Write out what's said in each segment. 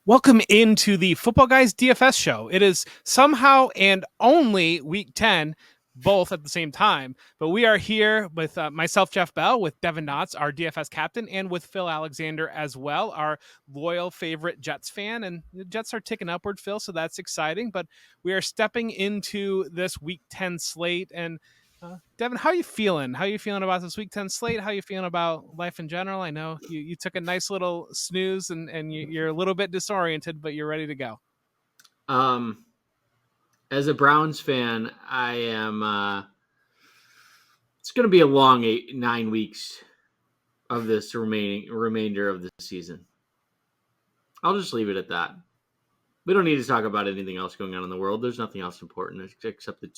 Welcome into the Footballguys DFS Show. It is somehow and only week 10, both at the same time. But we are here with myself, Jeff Bell, with Devin Knotts, our DFS captain, and with Phil Alexander as well, our loyal favorite Jets fan. And the Jets are ticking upward, Phil, so that's exciting. But we are stepping into this week 10 slate. And Devin, how are you feeling? How are you feeling about this week 10 slate? How are you feeling about life in general? I know you took a nice little snooze and you're a little bit disoriented, but you're ready to go. As a Browns fan, I am. It's going to be a long 9 weeks of this remainder of the season. I'll just leave it at that. We don't need to talk about anything else going on in the world. There's nothing else important except the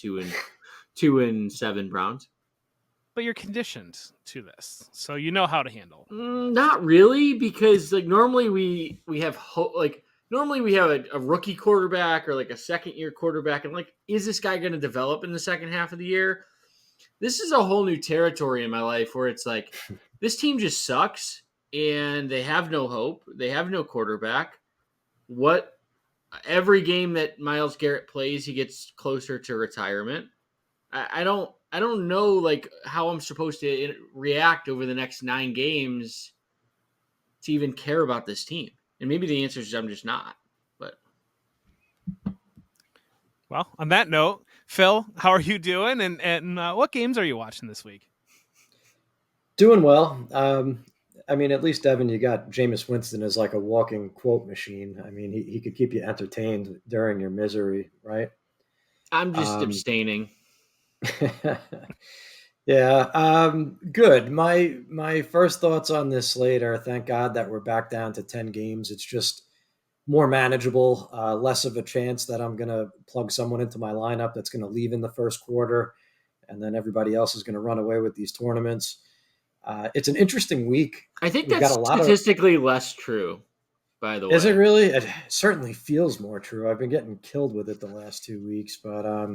2-7 Browns. But you're conditioned to this, so you know how to handle. Not really, because normally we have normally we have a rookie quarterback or a second-year quarterback, and is this guy going to develop in the second half of the year? This is a whole new territory in my life where it's this team just sucks and they have no hope. They have no quarterback. Every game that Myles Garrett plays, he gets closer to retirement. I don't know how I'm supposed to react over the next 9 games to even care about this team. And maybe the answer is I'm just not. But well, on that note, Phil, how are you doing? And what games are you watching this week? Doing well. At least, Devin, you got Jameis Winston as a walking quote machine. He could keep you entertained during your misery, right? I'm just abstaining. Yeah, good. My first thoughts on this slate are, thank God that we're back down to 10 games. It's just more manageable, less of a chance that I'm going to plug someone into my lineup that's going to leave in the first quarter, and then everybody else is going to run away with these tournaments. It's an interesting week. I think that's statistically less true, by the way. Is it really? It certainly feels more true. I've been getting killed with it the last 2 weeks, but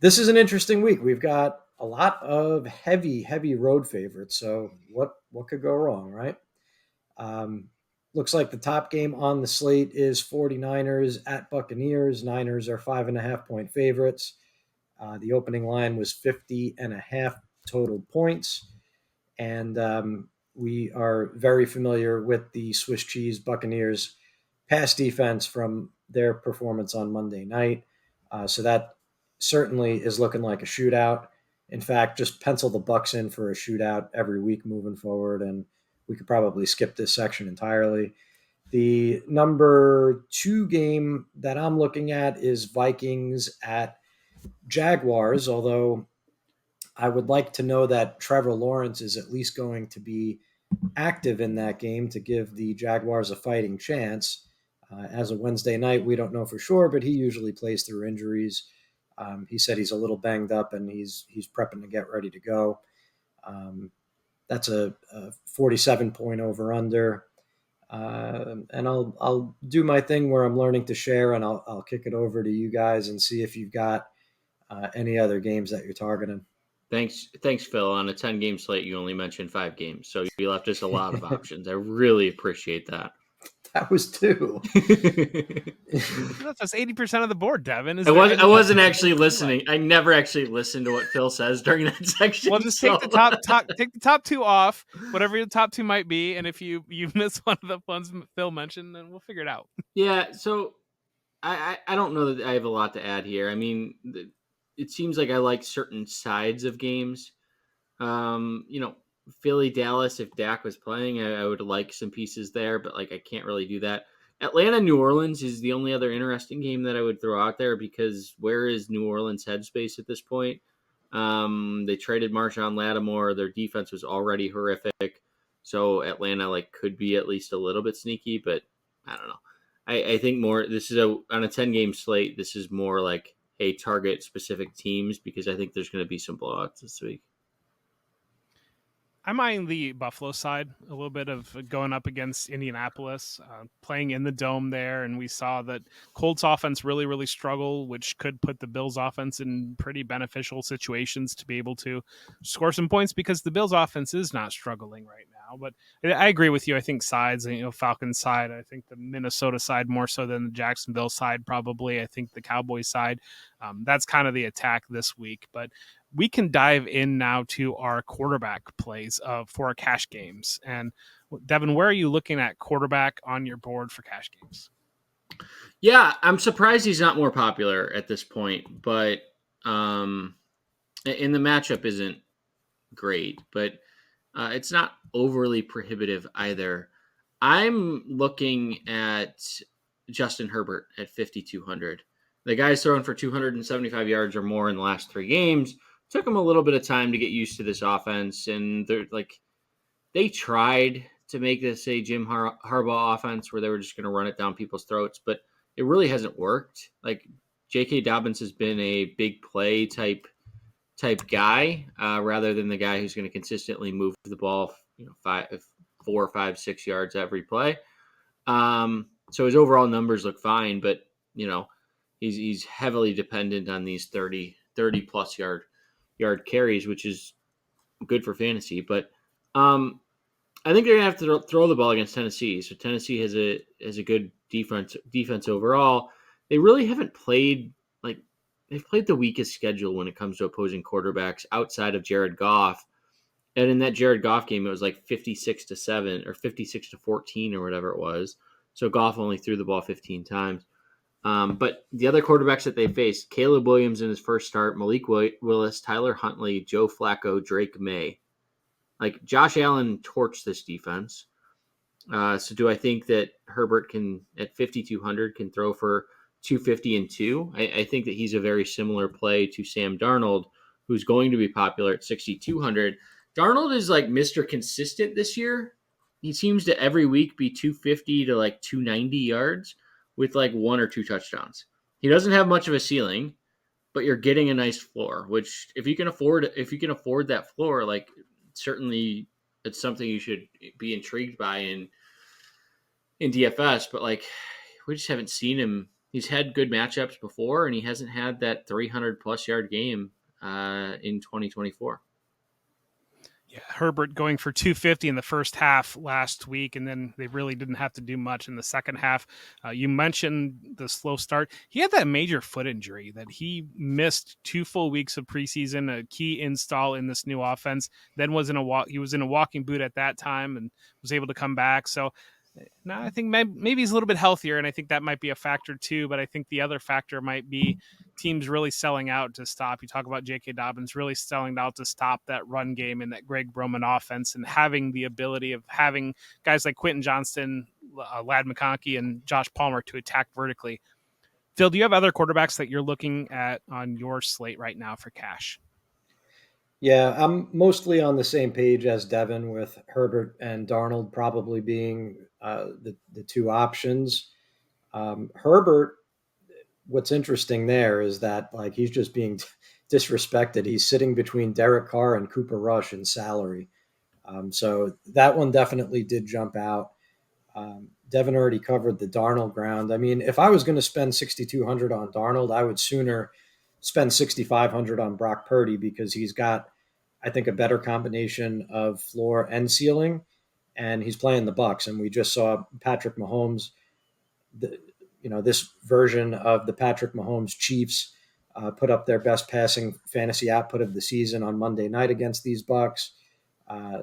this is an interesting week. We've got a lot of heavy road favorites. So what could go wrong, right? Looks like the top game on the slate is 49ers at Buccaneers. Niners are 5.5-point favorites. The opening line was 50.5 total points. And we are very familiar with the Swiss cheese Buccaneers pass defense from their performance on Monday night. So that certainly is looking like a shootout. In fact, just pencil the Bucs in for a shootout every week moving forward, and we could probably skip this section entirely. The number 2 game that I'm looking at is Vikings at Jaguars, although I would like to know that Trevor Lawrence is at least going to be active in that game to give the Jaguars a fighting chance. As of Wednesday night, we don't know for sure, but he usually plays through injuries. He said he's a little banged up and he's prepping to get ready to go. That's a 47-point over-under. And I'll do my thing where I'm learning to share, and I'll kick it over to you guys and see if you've got any other games that you're targeting. Thanks, Phil. On a 10-game slate, you only mentioned 5 games, so you left us a lot of options. I really appreciate that. That was 2. That's 80% of the board, Devin. I wasn't actually listening. I never actually listened to what Phil says during that section. Well, just take the top 2 off, whatever your top 2 might be, and if you miss one of the ones Phil mentioned, then we'll figure it out. Yeah, so I don't know that I have a lot to add here. It seems like I like certain sides of games. Philly, Dallas, if Dak was playing, I would like some pieces there, but I can't really do that. Atlanta, New Orleans is the only other interesting game that I would throw out there, because where is New Orleans headspace at this point? They traded Marshawn Lattimore. Their defense was already horrific. So Atlanta could be at least a little bit sneaky, but I don't know. I think more, this is on a 10-game slate, this is more hey, target specific teams, because I think there's going to be some blowouts this week. I'm eyeing the Buffalo side a little bit of going up against Indianapolis, playing in the dome there. And we saw that Colts offense really, really struggle, which could put the Bills offense in pretty beneficial situations to be able to score some points, because the Bills offense is not struggling right now. now. But I agree with you. I think sides, Falcons side, I think the Minnesota side more so than the Jacksonville side, probably. I think the Cowboys side, that's kind of the attack this week. But we can dive in now to our quarterback plays for our cash games. And Devin, where are you looking at quarterback on your board for cash games? Yeah, I'm surprised he's not more popular at this point, but and the matchup isn't great, but it's not overly prohibitive either. I'm looking at Justin Herbert at 5,200. The guy's thrown for 275 yards or more in the last 3 games. Took him a little bit of time to get used to this offense, and they tried to make this a Jim Harbaugh offense where they were just going to run it down people's throats, but it really hasn't worked. Like J.K. Dobbins has been a big play type guy rather than the guy who's going to consistently move the ball, 4, 5, 6 yards every play. So his overall numbers look fine, but he's heavily dependent on these 30 plus yard carries, which is good for fantasy. But I think they're gonna have to throw the ball against Tennessee. So Tennessee has a good defense overall. They really haven't played they've played the weakest schedule when it comes to opposing quarterbacks outside of Jared Goff. And in that Jared Goff game, it was like 56-7 or 56-14 or whatever it was. So Goff only threw the ball 15 times. But the other quarterbacks that they faced, Caleb Williams in his first start, Malik Willis, Tyler Huntley, Joe Flacco, Drake May. Like Josh Allen torched this defense. So do I think that Herbert can, at 5,200, can throw for 250 and 2? I think that he's a very similar play to Sam Darnold, who's going to be popular at 6,200. Darnold is like Mr. Consistent this year. He seems to every week be 250 to like 290 yards with like 1 or 2 touchdowns. He doesn't have much of a ceiling, but you're getting a nice floor, which if you can afford that floor, like certainly it's something you should be intrigued by in DFS, but like we just haven't seen him. He's had good matchups before, and he hasn't had that 300 plus yard game in 2024. Yeah, Herbert going for 250 in the first half last week, and then they really didn't have to do much in the second half. You mentioned the slow start. He had that major foot injury that he missed 2 full weeks of preseason, a key install in this new offense. Then he was in a walking boot at that time and was able to come back. So now I think maybe he's a little bit healthier, and I think that might be a factor too. But I think the other factor might be teams really selling out to stop. You talk about J.K. Dobbins really selling out to stop that run game and that Greg Roman offense, and having the ability of having guys like Quentin Johnston, Ladd McConkey, and Josh Palmer to attack vertically. Phil, do you have other quarterbacks that you're looking at on your slate right now for cash? Yeah, I'm mostly on the same page as Devin, with Herbert and Darnold probably being the 2 options. Herbert, what's interesting there is that like he's just being disrespected. He's sitting between Derek Carr and Cooper Rush in salary. So that one definitely did jump out. Devin already covered the Darnold ground. I mean, if I was going to spend 6,200 on Darnold, I would sooner spend 6,500 on Brock Purdy, because he's got, I think, a better combination of floor and ceiling, and he's playing the Bucs. And we just saw Patrick Mahomes, this version of the Patrick Mahomes Chiefs, put up their best passing fantasy output of the season on Monday night against these Bucs.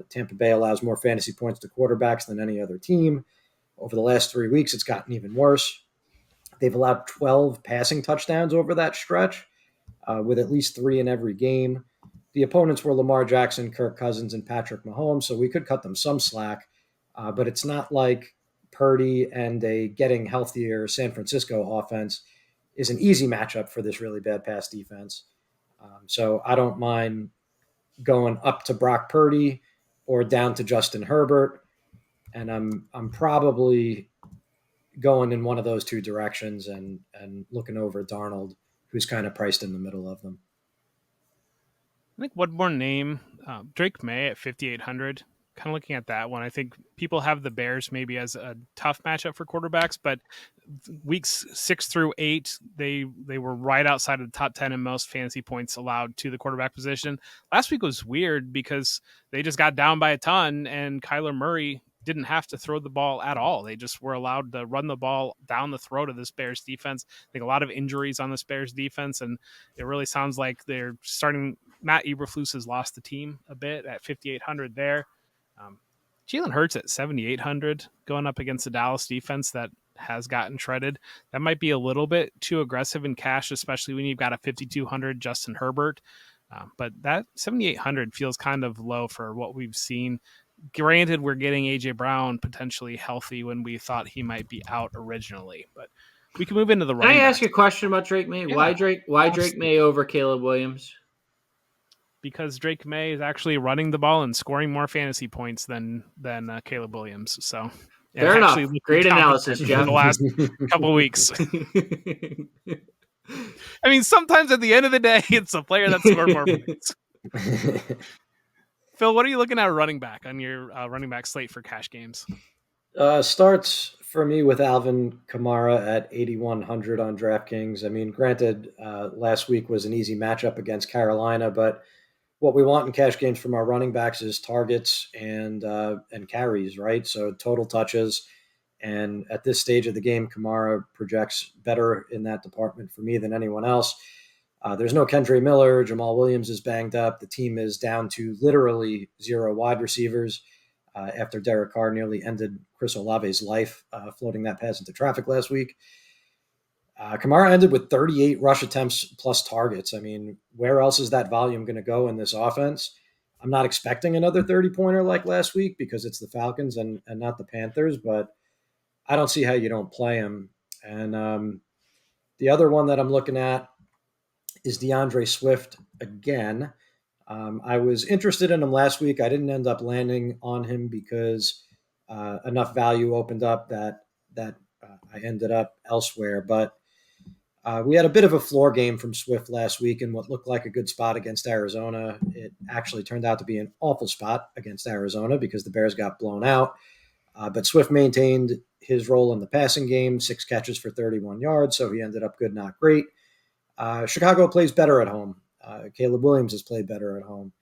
Tampa Bay allows more fantasy points to quarterbacks than any other team. Over the last 3 weeks, it's gotten even worse. They've allowed 12 passing touchdowns over that stretch, with at least 3 in every game. The opponents were Lamar Jackson, Kirk Cousins, and Patrick Mahomes, so we could cut them some slack. But it's not like Purdy and a getting healthier San Francisco offense is an easy matchup for this really bad pass defense. So I don't mind going up to Brock Purdy or down to Justin Herbert, and I'm probably going in one of those 2 directions and looking over Darnold, who's kind of priced in the middle of them. I think one more name, Drake May at 5,800. kind of looking at that one. I think people have the Bears maybe as a tough matchup for quarterbacks, but weeks 6 through 8, they were right outside of the top 10 in most fantasy points allowed to the quarterback position. Last week was weird because they just got down by a ton, and Kyler Murray didn't have to throw the ball at all. They just were allowed to run the ball down the throat of this Bears defense. I think a lot of injuries on this Bears defense, and it really sounds like they're starting. Matt Eberflus has lost the team a bit at 5,800 there. Jalen Hurts at 7,800 going up against the Dallas defense that has gotten shredded. That might be a little bit too aggressive in cash, especially when you've got a 5,200 Justin Herbert. But that 7,800 feels kind of low for what we've seen. Granted, we're getting A.J. Brown potentially healthy when we thought he might be out originally. But we can move into the running Can I ask backs. you a question about Drake May? Yeah. Why Drake May over Caleb Williams? Because Drake May is actually running the ball and scoring more fantasy points than Caleb Williams. So fair enough. Great analysis, Jeff. The last couple of weeks. I mean, sometimes at the end of the day, it's a player that scored more points. Phil, what are you looking at running back on your running back slate for cash games? Starts for me with Alvin Kamara at 8,100 on DraftKings. I mean, granted, last week was an easy matchup against Carolina, but what we want in cash games from our running backs is targets and carries, right? So total touches. And at this stage of the game, Kamara projects better in that department for me than anyone else. There's no Kendre Miller. Jamal Williams is banged up. The team is down to literally 0 wide receivers after Derek Carr nearly ended Chris Olave's life floating that pass into traffic last week. Kamara ended with 38 rush attempts plus targets. I mean, where else is that volume going to go in this offense? I'm not expecting another 30-pointer like last week because it's the Falcons and not the Panthers, but I don't see how you don't play him. And the other one that I'm looking at is DeAndre Swift again. I was interested in him last week. I didn't end up landing on him because enough value opened up that I ended up elsewhere. But we had a bit of a floor game from Swift last week in what looked like a good spot against Arizona. It actually turned out to be an awful spot against Arizona because the Bears got blown out. But Swift maintained his role in the passing game, 6 catches for 31 yards, so he ended up good, not great. Chicago plays better at home. Caleb Williams has played better at home,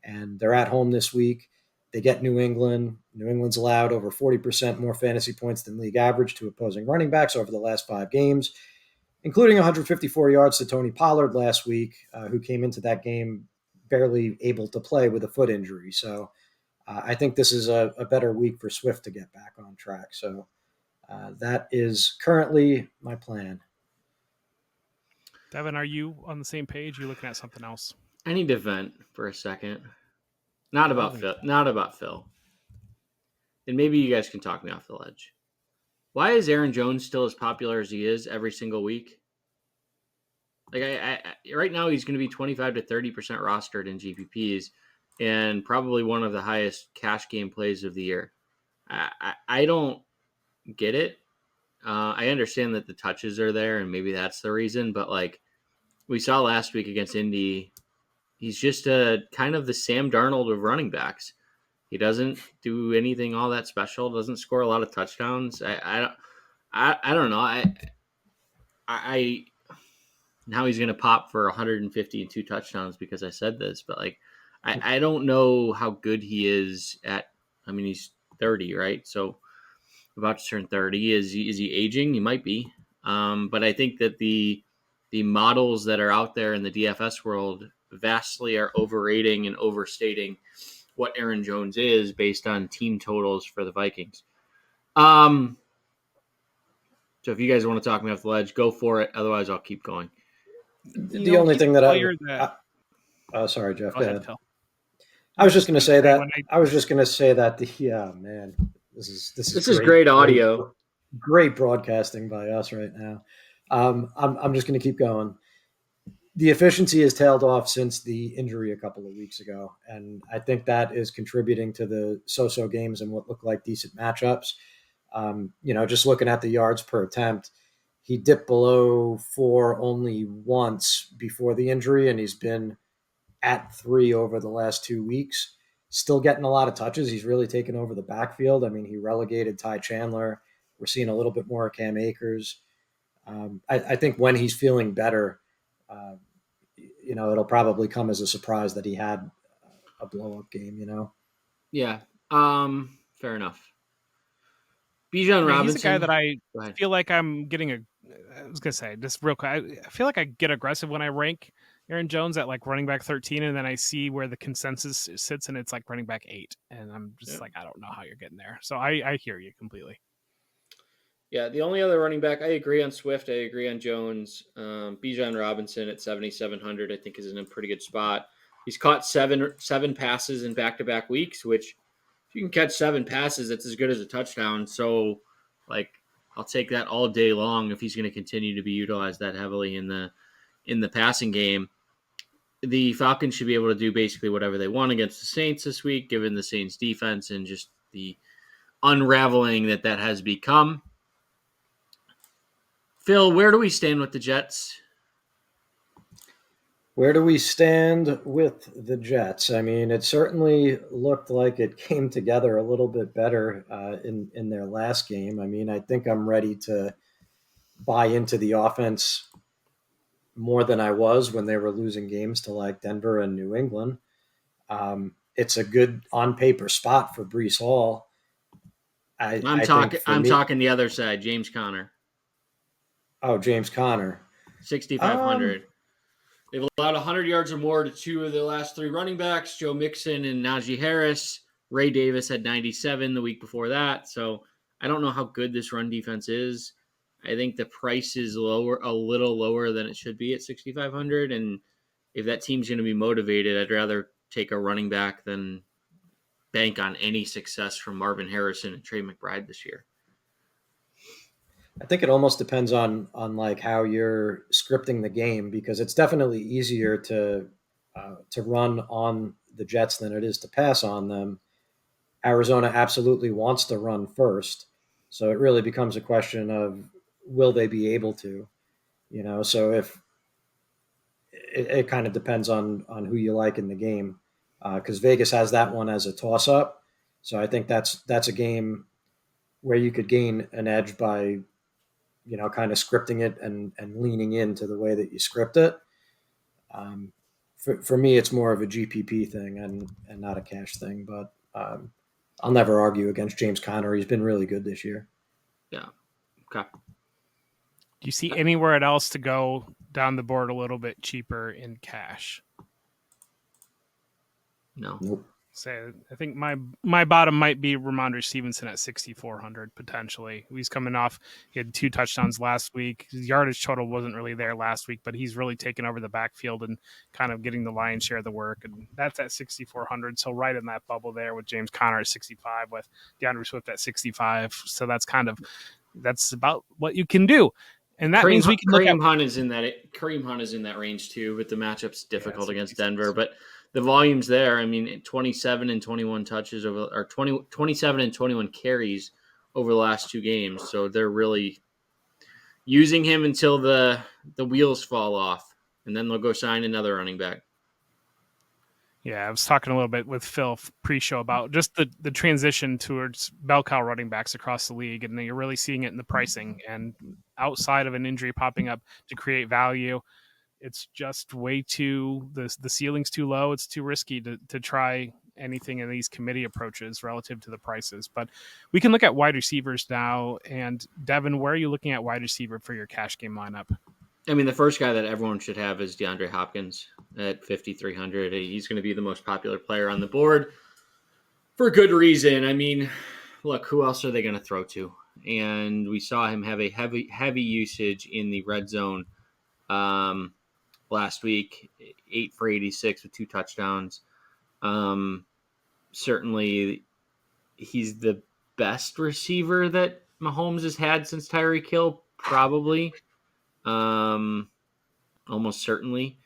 and they're at home this week. They get New England. New England's allowed over 40% more fantasy points than league average to opposing running backs over the last 5 games, including 154 yards to Tony Pollard last week, who came into that game barely able to play with a foot injury. So I think this is a better week for Swift to get back on track. So that is currently my plan. Devin, are you on the same page? You're looking at something else. I need to vent for a second. Not about Phil. Not about Phil. And maybe you guys can talk me off the ledge. Why is Aaron Jones still as popular as he is every single week? Like I right now, he's going to be 25 to 30% rostered in GPPs, and probably one of the highest cash game plays of the year. I don't get it. I understand that the touches are there, and maybe that's the reason. But like we saw last week against Indy, he's just a kind of the Sam Darnold of running backs. He doesn't do anything all that special. Doesn't score a lot of touchdowns. I don't know. I now he's going to pop for 150 and 2 touchdowns because I said this, but like I don't know how good he is at. I mean, he's 30, right? So about to turn 30. Is he aging? He might be. But I think that the models that are out there in the DFS world vastly are overrating and overstating what Aaron Jones is based on team totals for the Vikings. So if you guys want to talk me off the ledge, go for it. Otherwise, I'll keep going. The only thing that sorry, Jeff. Go ahead. I was just going to say that. Man, this is great audio. Great broadcasting by us right now. I'm just going to keep going. The efficiency has tailed off since the injury a couple of weeks ago, and I think that is contributing to the so-so games and what look like decent matchups. Just looking at the yards per attempt, he dipped below 4 only once before the injury, and he's been at 3 over the last 2 weeks. still getting a lot of touches. He's really taken over the backfield. I mean, he relegated Ty Chandler. We're seeing a little bit more Cam Akers. I think when he's feeling better, it'll probably come as a surprise that he had a blow-up game. Yeah. Fair enough. Bijan Robinson. He's a guy that I feel like I'm getting I was gonna say just real quick. I feel like I get aggressive when I rank Aaron Jones at like running back 13, and then I see where the consensus sits, and it's like running back 8, and I'm just like, I don't know how you're getting there. So I hear you completely. Yeah, the only other running back, I agree on Swift. I agree on Jones. Bijan Robinson at 7,700, I think, is in a pretty good spot. He's caught seven passes in back-to-back weeks, which if you can catch 7 passes, that's as good as a touchdown. So, I'll take that all day long if he's going to continue to be utilized that heavily in the passing game. The Falcons should be able to do basically whatever they want against the Saints this week, given the Saints defense and just the unraveling that has become. Phil, where do we stand with the Jets? Where do we stand with the Jets? I mean, it certainly looked like it came together a little bit better in their last game. I mean, I think I'm ready to buy into the offense more than I was when they were losing games to like Denver and New England. It's a good on paper spot for Breece Hall. I'm talking the other side, James Conner. Oh, James Conner. 6,500. They've allowed 100 yards or more to 2 of the last 3 running backs, Joe Mixon and Najee Harris. Ray Davis had 97 the week before that. So I don't know how good this run defense is. I think the price is a little lower than it should be at 6,500. And if that team's going to be motivated, I'd rather take a running back than bank on any success from Marvin Harrison and Trey McBride this year. I think it almost depends on like how you're scripting the game, because it's definitely easier to run on the Jets than it is to pass on them. Arizona absolutely wants to run first, so it really becomes a question of will they be able to, So if it kind of depends on who you like in the game, because Vegas has that one as a toss up. So I think that's a game where you could gain an edge by kind of scripting it and leaning into the way that you script it. For me, it's more of a GPP thing and not a cash thing. But I'll never argue against James Conner. He's been really good this year. Yeah. Okay. Do you see anywhere else to go down the board a little bit cheaper in cash? No. Nope. So I think my bottom might be Ramondre Stevenson at 6,400 potentially. He's coming off. He had 2 touchdowns last week. His yardage total wasn't really there last week, but he's really taken over the backfield and kind of getting the lion's share of the work. And that's at 6,400. So right in that bubble there with James Conner at 65, with DeAndre Swift at 65. So that's about what you can do. And that means we can Kareem Hunt is in that range too, but the matchup's difficult against Denver. But the volume's there. I mean, 27 and 21 touches or 27 and 21 carries over the last 2 games. So they're really using him until the wheels fall off, and then they'll go sign another running back. Yeah, I was talking a little bit with Phil pre-show about just the transition towards bell cow running backs across the league, and you're really seeing it in the pricing. And outside of an injury popping up to create value, it's just way too the ceiling's too low. It's too risky to try anything in these committee approaches relative to the prices. But we can look at wide receivers now. And Devin, where are you looking at wide receiver for your cash game lineup? I mean, the first guy that everyone should have is DeAndre Hopkins at 5,300. He's going to be the most popular player on the board for good reason. I mean, look, who else are they going to throw to? And we saw him have a heavy usage in the red zone last week, 8 for 86 with 2 touchdowns. Certainly, he's the best receiver that Mahomes has had since Tyreek Hill, probably. Almost certainly.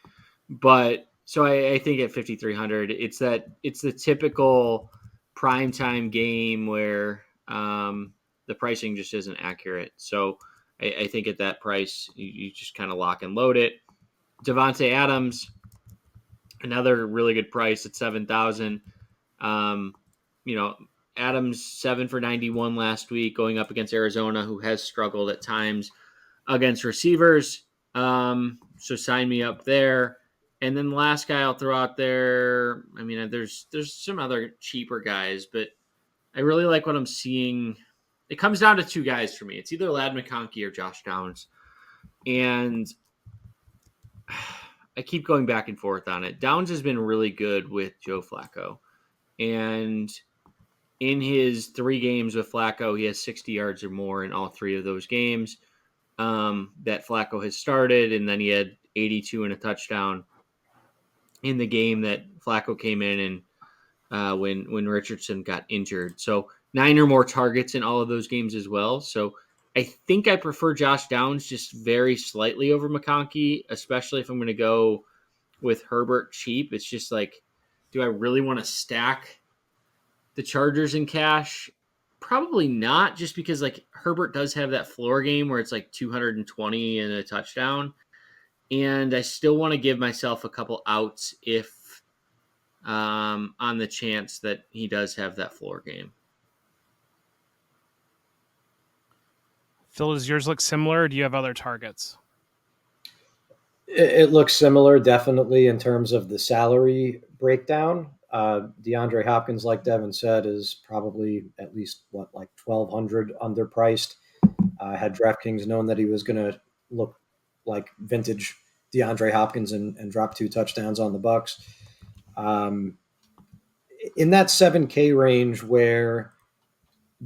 But so I think at 5,300, it's the typical primetime game where the pricing just isn't accurate. So I think at that price, you just kind of lock and load it. Devontae Adams, another really good price at 7,000. You know, Adams 7 for 91 last week, going up against Arizona, who has struggled at times against receivers. So sign me up there. And then the last guy I'll throw out there, I mean, there's some other cheaper guys, but I really like what I'm seeing. It comes down to two guys for me. It's either Ladd McConkey or Josh Downs. And I keep going back and forth on it. Downs has been really good with Joe Flacco. And in his 3 games with Flacco, he has 60 yards or more in all 3 of those games that Flacco has started. And then he had 82 and a touchdown in the game that Flacco came in and when Richardson got injured. So 9 or more targets in all of those games as well. So I think I prefer Josh Downs just very slightly over McConkey, especially if I'm going to go with Herbert cheap. It's just like, do I really want to stack the Chargers in cash? Probably not, just because like Herbert does have that floor game where it's like 220 and a touchdown. And I still want to give myself a couple outs if on the chance that he does have that floor game. Phil, does yours look similar, or do you have other targets? It looks similar, definitely, in terms of the salary breakdown. DeAndre Hopkins, like Devin said, is probably at least, like 1,200 underpriced. Had DraftKings known that he was going to look like vintage DeAndre Hopkins and drop 2 touchdowns on the Bucs. In that 7K range where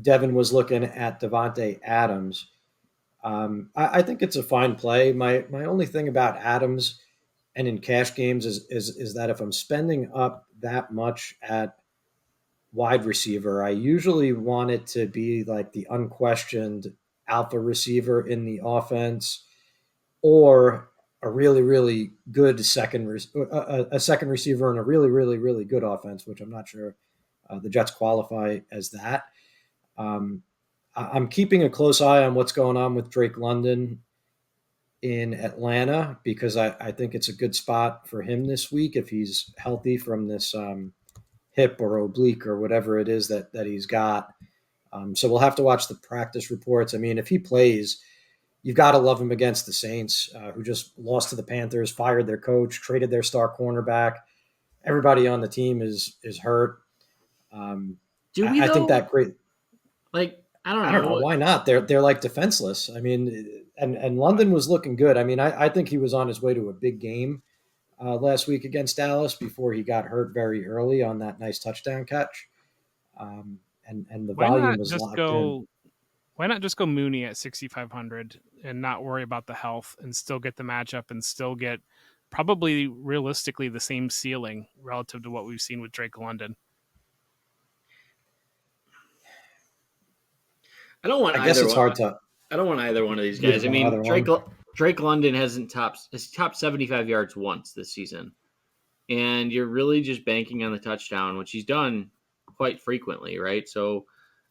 Devin was looking at Devontae Adams, I think it's a fine play. My only thing about Adams and in cash games is that if I'm spending up that much at wide receiver, I usually want it to be like the unquestioned alpha receiver in the offense, or a really, really good a second receiver in a really, really, really good offense, which I'm not sure the Jets qualify as that. I'm keeping a close eye on what's going on with Drake London in Atlanta, because I think it's a good spot for him this week if he's healthy from this hip or oblique or whatever it is that he's got. So we'll have to watch the practice reports. I mean, if he plays, you've got to love him against the Saints, who just lost to the Panthers, fired their coach, traded their star cornerback. Everybody on the team is hurt. Do we I though? think that great. Like, I don't know why not. They're like defenseless. I mean, and London was looking good. I mean, I think he was on his way to a big game last week against Dallas before he got hurt very early on that nice touchdown catch. And the volume was locked in. Why not just go Mooney at 6,500 and not worry about the health and still get the matchup and still get probably realistically the same ceiling relative to what we've seen with Drake London? I don't want. I guess it's hard to. I don't want either one of these guys. I mean, Drake London hasn't topped 75 yards once this season, and you're really just banking on the touchdown, which he's done quite frequently, right? So,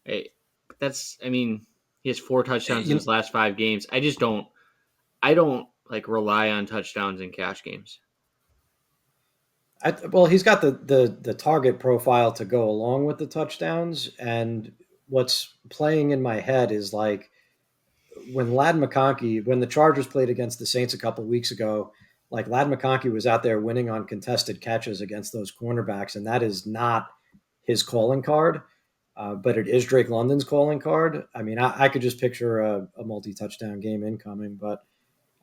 I mean, he has 4 touchdowns in his last 5 games. I don't like rely on touchdowns in cash games. Well, he's got the target profile to go along with the touchdowns, and what's playing in my head is like when the Chargers played against the Saints a couple weeks ago, like Ladd McConkey was out there winning on contested catches against those cornerbacks, and that is not his calling card, but it is Drake London's calling card. I mean, I could just picture a multi-touchdown game incoming, but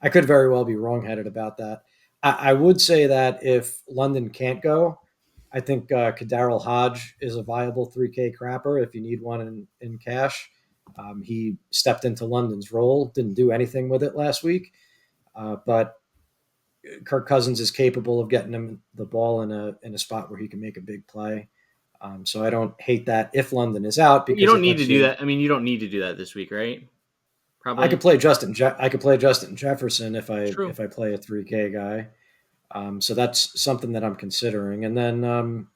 I could very well be wrong-headed about that. I would say that if London can't go, I think Kadarrell Hodge is a viable 3K crapper if you need one in cash. He stepped into London's role, didn't do anything with it last week, but Kirk Cousins is capable of getting him the ball in a spot where he can make a big play. So I don't hate that if London is out, because you don't need to do that. I mean, you don't need to do that this week, right? Probably. I could play Justin Jefferson if I play a 3K guy. So that's something that I'm considering. And then,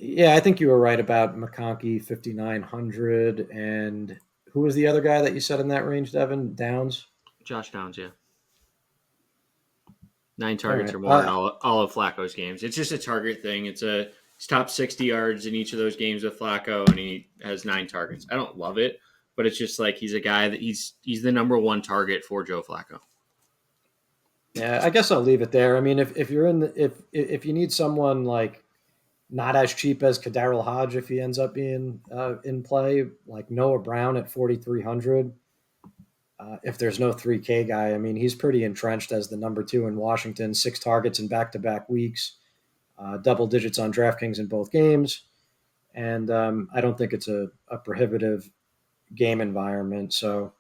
I think you were right about McConkey 5,900. And who was the other guy that you said in that range, Devin? Downs? Josh Downs, yeah. 9 targets or more in all of Flacco's games. It's just a target thing. It's a He's top 60 yards in each of those games with Flacco, and he has 9 targets. I don't love it, but it's just like he's a guy that he's the number one target for Joe Flacco. Yeah, I guess I'll leave it there. I mean, if you're in the, if you need someone like not as cheap as Kadarrell Hodge if he ends up being in play, like Noah Brown at 4,300. If there's no 3K guy, I mean, he's pretty entrenched as the number 2 in Washington. 6 targets in back-to-back weeks, double digits on DraftKings in both games, and I don't think it's a prohibitive game environment. So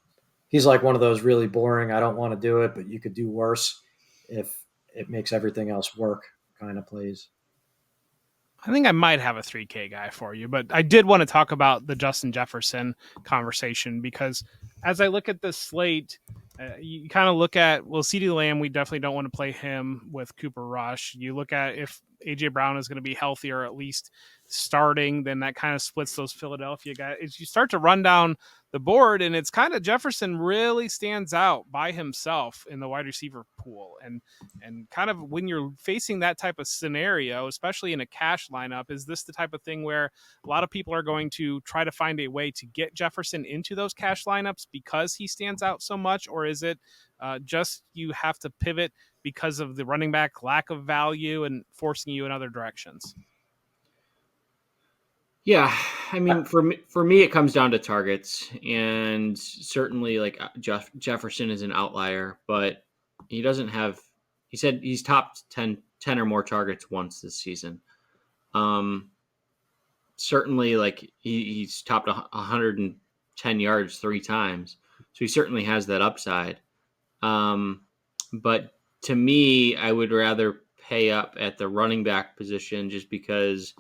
he's like one of those really boring, I don't want to do it, but you could do worse if it makes everything else work kind of plays. I think I might have a 3K guy for you, but I did want to talk about the Justin Jefferson conversation because as I look at this slate, you kind of look at, well, CeeDee Lamb, we definitely don't want to play him with Cooper Rush. You look at if AJ Brown is going to be healthy or at least starting, then that kind of splits those Philadelphia guys. As you start to run down the board, and it's kind of Jefferson really stands out by himself in the wide receiver pool. And kind of when you're facing that type of scenario, especially in a cash lineup, is this the type of thing where a lot of people are going to try to find a way to get Jefferson into those cash lineups because he stands out so much? Or is it just you have to pivot because of the running back lack of value and forcing you in other directions? Yeah, I mean, for me, it comes down to targets, and certainly, like Jefferson is an outlier, but he doesn't have. He said he's topped 10 or more targets once this season. Certainly, like he's topped 110 yards 3 times, so he certainly has that upside. But to me, I would rather pay up at the running back position just because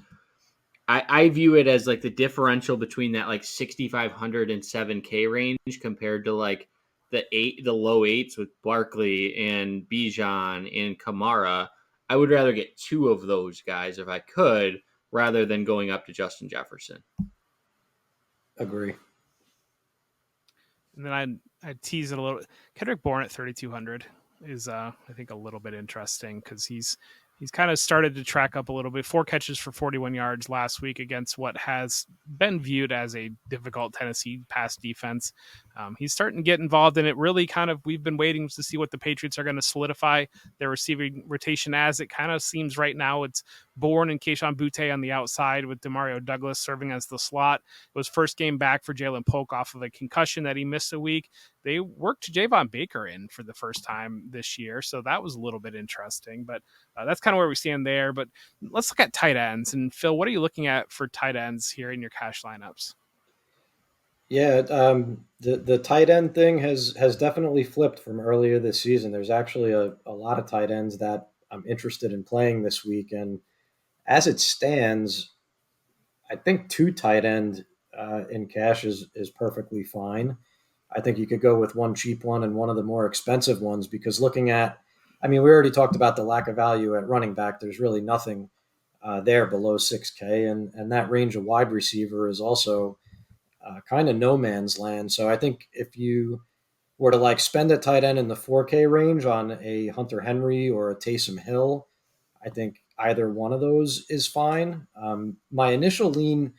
I view it as like the differential between that like 6,500 and 7K range compared to like the low 8s with Barkley and Bijan and Kamara. I would rather get 2 of those guys if I could rather than going up to Justin Jefferson. Agree. And then I tease it a little. Kendrick Bourne at 3,200 is I think a little bit interesting because he's kind of started to track up a little bit. 4 catches for 41 yards last week against what has been viewed as a difficult Tennessee pass defense. He's starting to get involved in it. Really kind of, we've been waiting to see what the Patriots are going to solidify their receiving rotation as. It kind of seems right now it's Bourne and Kayshon Boutte on the outside with Demario Douglas serving as the slot. It was first game back for Jalen Polk off of a concussion that he missed a week. They worked Javon Baker in for the first time this year, so that was a little bit interesting, but that's kind of where we stand there. But let's look at tight ends. And Phil, what are you looking at for tight ends here in your cash lineups? Yeah, the tight end thing has definitely flipped from earlier this season. There's actually a lot of tight ends that I'm interested in playing this week, and as it stands, I think 2 tight end in cash is perfectly fine. I think you could go with one cheap one and one of the more expensive ones because looking at, I mean, we already talked about the lack of value at running back. There's really nothing there below 6K, and that range of wide receiver is also kind of no man's land. So I think if you were to like spend a tight end in the 4K range on a Hunter Henry or a Taysom Hill, I think either one of those is fine. My initial lean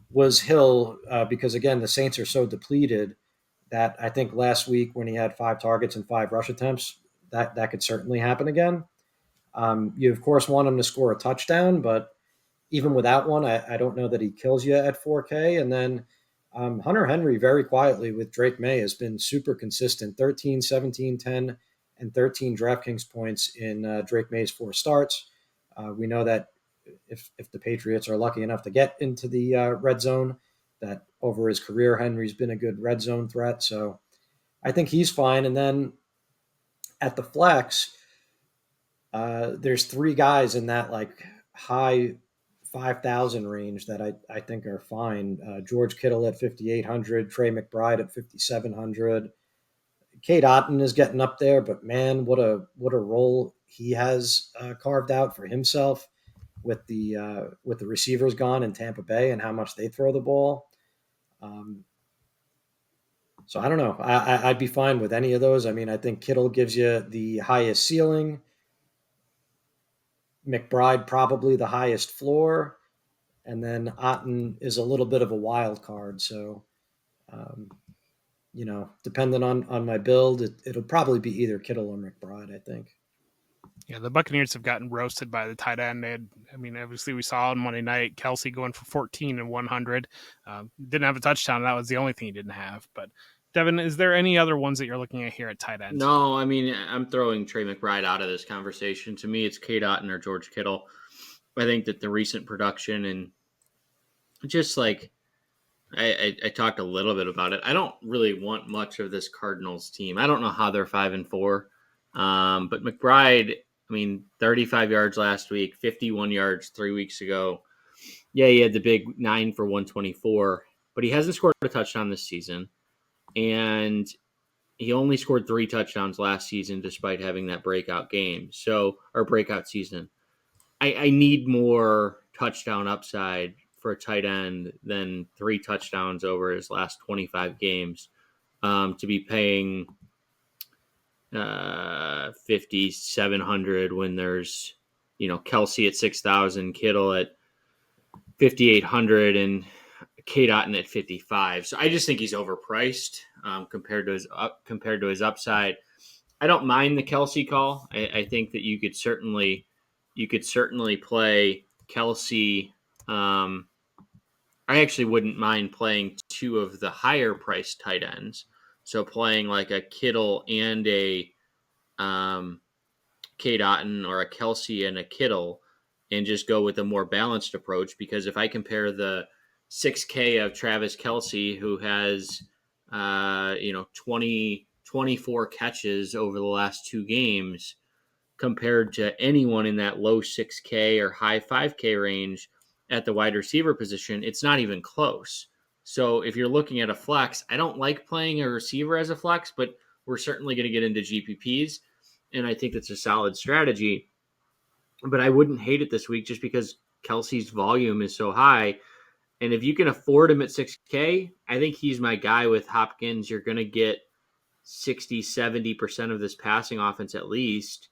was Hill because, again, the Saints are so depleted that I think last week when he had 5 targets and 5 rush attempts, that could certainly happen again. You, of course, want him to score a touchdown, but even without one, I don't know that he kills you at 4K. And then Hunter Henry, very quietly with Drake May, has been super consistent, 13, 17, 10, and 13 DraftKings points in Drake May's 4 starts. We know that if the Patriots are lucky enough to get into the red zone, that over his career, Henry's been a good red zone threat. So I think he's fine. And then at the flex, there's 3 guys in that like high 5,000 range that I think are fine. George Kittle at 5,800, Trey McBride at 5,700. Cade Otton is getting up there, but man, what a role he has carved out for himself with the receivers gone in Tampa Bay and how much they throw the ball. So I don't know. I'd be fine with any of those. I mean, I think Kittle gives you the highest ceiling. McBride probably the highest floor. And then Otten is a little bit of a wild card. So, depending on my build, it'll probably be either Kittle or McBride, I think. Yeah, the Buccaneers have gotten roasted by the tight end. Obviously, we saw on Monday night Kelsey going for 14 and 100. Didn't have a touchdown. That was the only thing he didn't have. But Devin, is there any other ones that you're looking at here at tight end? No, I mean, I'm throwing Trey McBride out of this conversation. To me, it's Kate Otten or George Kittle. I think that the recent production and just like I talked a little bit about it. I don't really want much of this Cardinals team. I don't know how they're 5-4, but McBride, 35 yards last week, 51 yards 3 weeks ago. Yeah, he had the big 9 for 124, but he hasn't scored a touchdown this season, and he only scored 3 touchdowns last season despite having that breakout game. Or breakout season. I need more touchdown upside for a tight end than 3 touchdowns over his last 25 games to be paying 5,700 when there's Kelsey at 6,000, Kittle at 5,800, and Kate Otten at 55. So I just think he's overpriced compared to his upside. I don't mind the Kelsey call. I think that you could certainly play Kelsey. I actually wouldn't mind playing 2 of the higher priced tight ends. So playing like a Kittle and a Kate Otten, or a Kelsey and a Kittle, and just go with a more balanced approach. Because if I compare the 6K of Travis Kelsey, who has 24 catches over the last 2 games, compared to anyone in that low 6K or high 5K range at the wide receiver position, it's not even close. So if you're looking at a flex, I don't like playing a receiver as a flex, but we're certainly going to get into GPPs, and I think that's a solid strategy. But I wouldn't hate it this week just because Kelsey's volume is so high. And if you can afford him at 6K, I think he's my guy with Hopkins. You're going to get 60, 70% of this passing offense at least.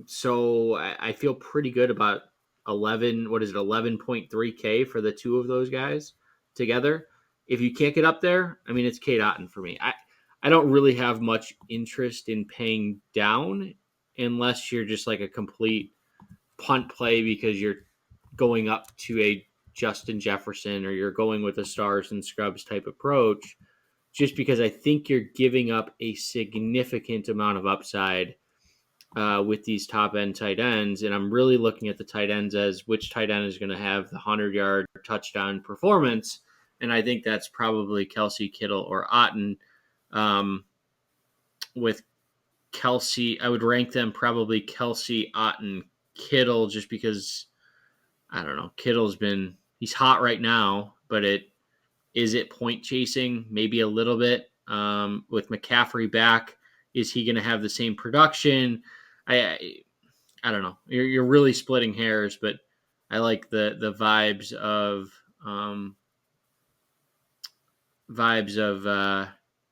So I feel pretty good about 11.3K for the 2 of those guys together. If you can't get up there, it's Kate Otten for me. I don't really have much interest in paying down unless you're just like a complete punt play because you're going up to a Justin Jefferson, or you're going with a stars and scrubs type approach, just because I think you're giving up a significant amount of upside with these top end tight ends. And I'm really looking at the tight ends as which tight end is going to have the 100-yard touchdown performance. And I think that's probably Kelsey, Kittle, or Otten. With Kelsey, I would rank them probably Kelsey, Otten, Kittle, just because, I don't know, he's hot right now, but is it point chasing? Maybe a little bit. With McCaffrey back, is he going to have the same production? I don't know. You're really splitting hairs, but I like the vibes of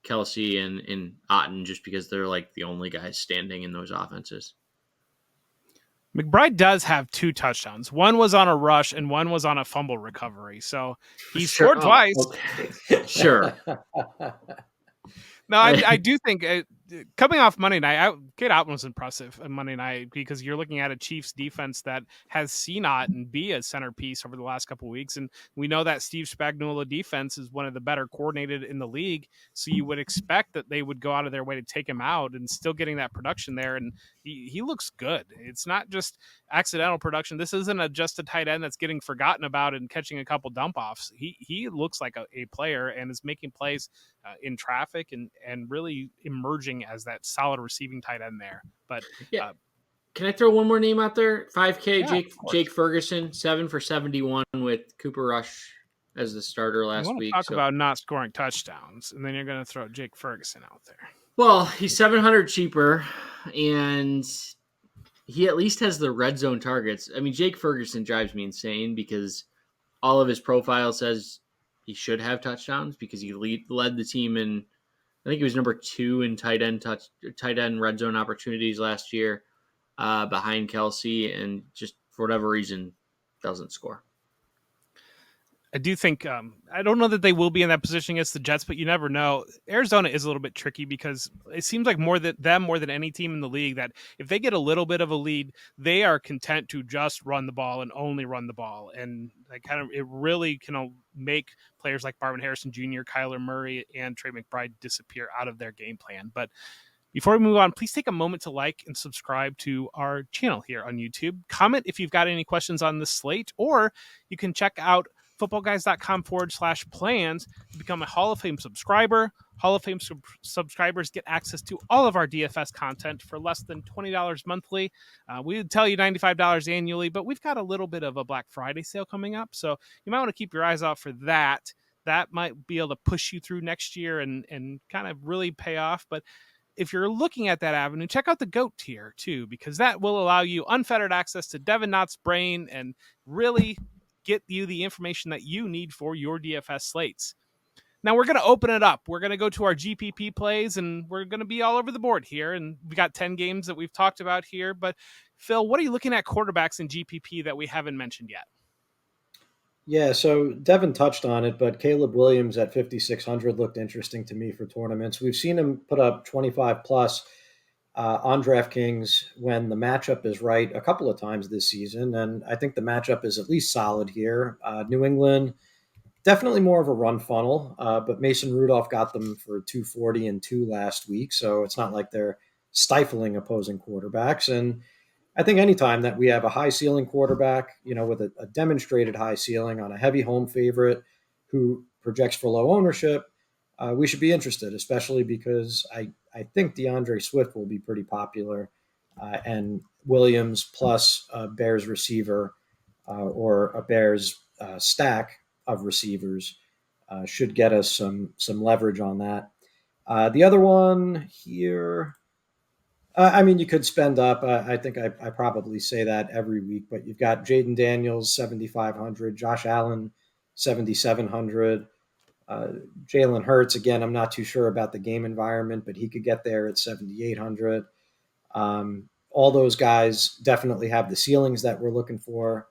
Kelsey and Otten, just because they're like the only guys standing in those offenses. McBride does have 2 touchdowns. One was on a rush and one was on a fumble recovery. So he scored twice. Okay. Sure. No, I do think coming off Monday night, Kate Otten was impressive on Monday night, because you're looking at a Chiefs defense that has seen Otten be a centerpiece over the last couple of weeks. And we know that Steve Spagnuolo defense is one of the better coordinated in the league. So you would expect that they would go out of their way to take him out, and still getting that production there. And he looks good. It's not just accidental production. This isn't just a tight end that's getting forgotten about and catching a couple dump offs. He looks like a player, and is making plays in traffic and really emerging as that solid receiving tight end there. But yeah. Can I throw one more name out there? 5K, yeah, Jake Ferguson, 7 for 71 with Cooper Rush as the starter last week. Talk about not scoring touchdowns, and then you're going to throw Jake Ferguson out there. Well, he's 700 cheaper, and he at least has the red zone targets. Jake Ferguson drives me insane because all of his profile says he should have touchdowns, because he led the team in, I think he was number 2 in tight end red zone opportunities last year, behind Kelsey, and just for whatever reason doesn't score. I do think I don't know that they will be in that position against the Jets, but you never know. Arizona is a little bit tricky because it seems like more than any team in the league, that if they get a little bit of a lead, they are content to just run the ball and only run the ball, and it really can make players like Marvin Harrison Jr., Kyler Murray, and Trey McBride disappear out of their game plan. But before we move on, please take a moment to like and subscribe to our channel here on YouTube. Comment if you've got any questions on the slate, or you can check out footballguys.com/plans to become a Hall of Fame subscriber. Hall of Fame subscribers get access to all of our DFS content for less than $20 monthly. We would tell you $95 annually, but we've got a little bit of a Black Friday sale coming up, so you might want to keep your eyes out for that. That might be able to push you through next year and kind of really pay off. But if you're looking at that avenue, check out the GOAT tier too, because that will allow you unfettered access to Devin Knotts' brain and really get you the information that you need for your DFS slates. Now we're going to open it up. We're going to go to our GPP plays, and we're going to be all over the board here. And we got 10 games that we've talked about here. But Phil, what are you looking at quarterbacks in GPP that we haven't mentioned yet? Yeah, so Devin touched on it, but Caleb Williams at 5,600 looked interesting to me for tournaments. We've seen him put up 25 plus on DraftKings when the matchup is right a couple of times this season, and I think the matchup is at least solid here. New England, definitely more of a run funnel, but Mason Rudolph got them for 240 and 2 last week, so it's not like they're stifling opposing quarterbacks. And I think anytime that we have a high ceiling quarterback, with a demonstrated high ceiling on a heavy home favorite who projects for low ownership, we should be interested, especially because I think DeAndre Swift will be pretty popular, and Williams plus a Bears receiver or a Bears stack of receivers should get us some leverage on that. The other one here, you could spend up. I think I probably say that every week, but you've got Jaden Daniels, 7,500, Josh Allen, 7,700, Jalen Hurts. Again, I'm not too sure about the game environment, but he could get there at 7,800. All those guys definitely have the ceilings that we're looking for.